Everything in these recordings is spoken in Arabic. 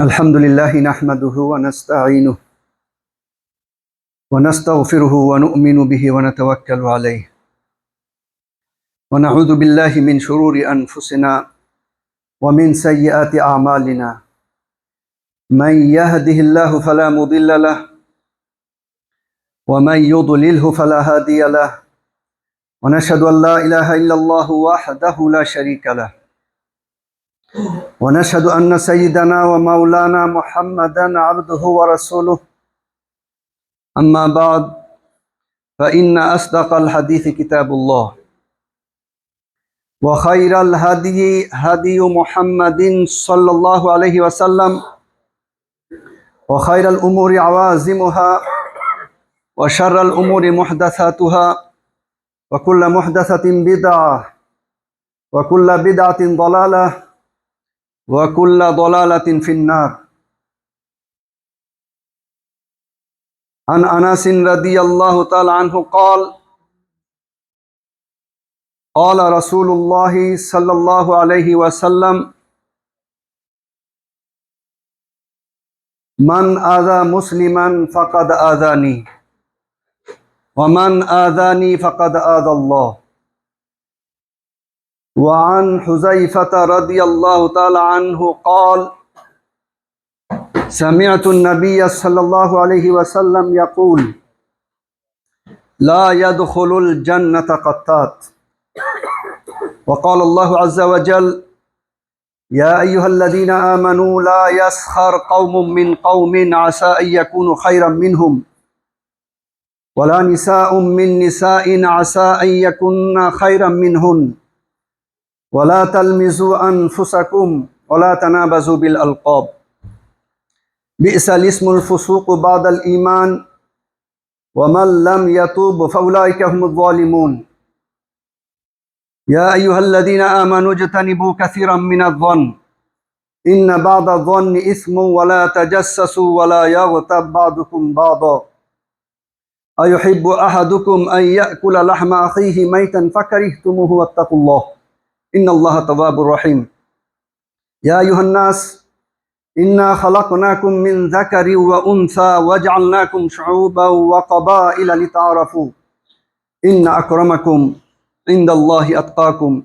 الحمد لله نحمده ونستعينه ونستغفره ونؤمن به ونتوكل عليه ونعوذ بالله من شرور أنفسنا ومن سيئات أعمالنا من يهده الله فلا مضل له ومن يضلله فلا هادي له ونشهد أن لا إله إلا الله وحده لا شريك له ونشهد أن سيدنا ومولانا محمدا عبده ورسوله أما بعد فإن أصدق الحديث كتاب الله وخير الهدي هدي محمد صلى الله عليه وسلم وخير الأمور عوازمها وشر الأمور محدثاتها وكل محدثة بدعة وكل بدعة ضلالة وكل ضلالة في النار. عن أنس رضي الله تعالى عنه قال قال رسول الله صلى الله عليه وسلم من آذى مسلما فقد آذاني ومن آذاني فقد آذى الله. وعن حذيفة رضي الله تعالى عنه قال سمعت النبي صلى الله عليه وسلم يقول لا يدخل الجنة قطات. وقال الله عز وجل يا أيها الذين آمنوا لا يسخر قوم من قوم عسى أن يكونوا خيرا منهم ولا نساء من نساء عسى أن يكون خيرا منهن ولا تلمزوا أنفسكم ولا تنابزوا بالألقاب بئس الاسم الفسوق بعد الإيمان ومن لم يتوب فأولئك هم الظالمون. يا أيها الذين آمنوا اجتنبوا كثيرا من الظن إن بعض الظن إثم ولا تجسسوا ولا يغتب بعضكم بعضا أيحب أحدكم أن يأكل لحم أخيه ميتا فكرهتموه واتقوا الله إن الله تواب رحيم. يا أيها الناس إنا خلقناكم من ذكر وأنثى وجعلناكم شعوبا وقبائل لتعارفوا إن أكرمكم عند الله أتقاكم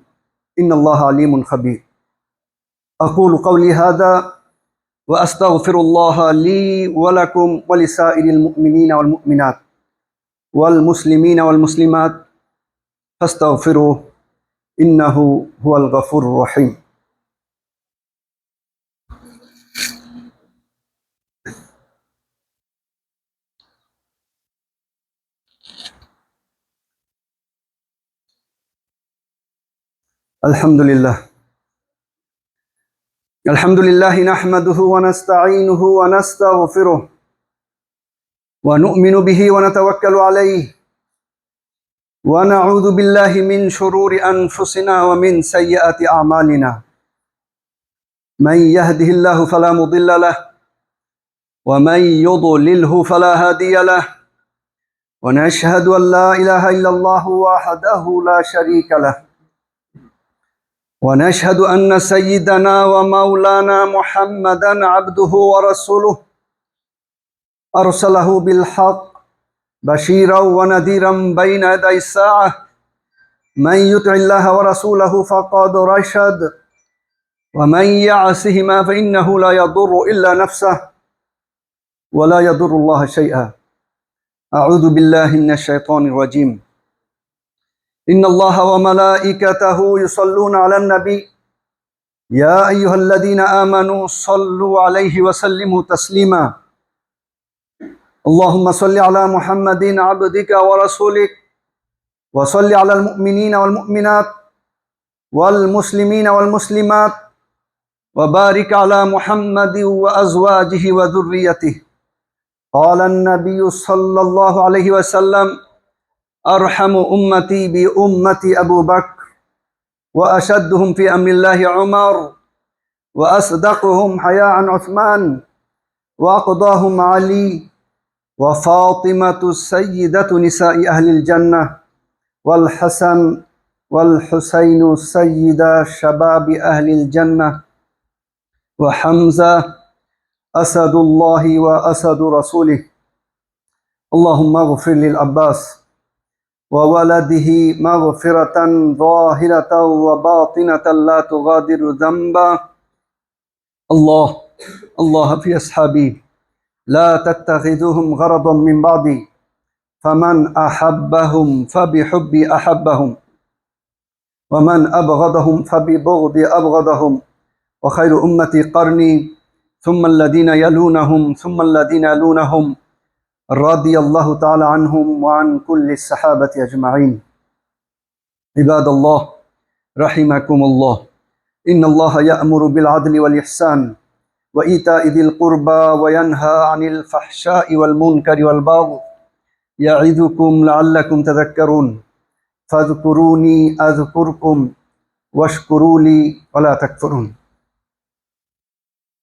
إن الله عليم خبير. أقول قولي هذا وأستغفر الله لي ولكم ولسائر المؤمنين والمؤمنات والمسلمين والمسلمات فاستغفروه إنه هو الغفور الرحيم. الحمد لله نحمده ونستعينه ونستغفره ونؤمن به ونتوكل عليه ونعوذ بالله من شرور أنفسنا ومن سيئات أعمالنا من يهده الله فلا مضل له ومن يضلله فلا هادي له ونشهد أن لا إله إلا الله وحده لا شريك له ونشهد أن سيدنا ومولانا محمدا عبده ورسوله أرسله بالحق بشيرا ونذيرا بين يدي الساعة من يطع الله ورسوله فقد رشد ومن يعصهما فإنه لا يضر إلا نفسه ولا يضر الله شيئا. أعوذ بالله من الشيطان الرجيم. إن الله وملائكته يصلون على النبي يا أيها الذين آمنوا صلوا عليه وسلموا تسليما. اللهم صل على محمد عبدك ورسولك وصل على المؤمنين والمؤمنات والمسلمين والمسلمات وبارك على محمد وأزواجه وذريته. قال النبي صلى الله عليه وسلم أرحم أمتي بأمتي أبو بكر وأشدهم في أمر الله عمر وأصدقهم حياء عثمان وأقضاهم علي وفاطمة السيدة نساء أهل الجنة والحسن والحسين سيدا شباب أهل الجنة وحمزة أسد الله وأسد رسوله. اللهم اغفر للعباس وولده مغفرة ظاهرة وباطنة لا تغادر ذنبا. الله في أصحابي لا تتخذوهم غرضا من بعدي، فمن أحبهم فبحبي أحبهم، ومن أبغضهم فببغضي أبغضهم، وخير أمتي قرني ثم الذين يلونهم ثم الذين يلونهم، رضي الله تعالى عنهم وعن كل الصحابة أجمعين. عباد الله رحمكم الله، إن الله يأمر بالعدل والإحسان وإيتاء ذي القربى وينهى عن الفحشاء والمنكر والبغي يعظكم لعلكم تذكرون. فاذكروني أذكركم واشكروا لي ولا تكفرون.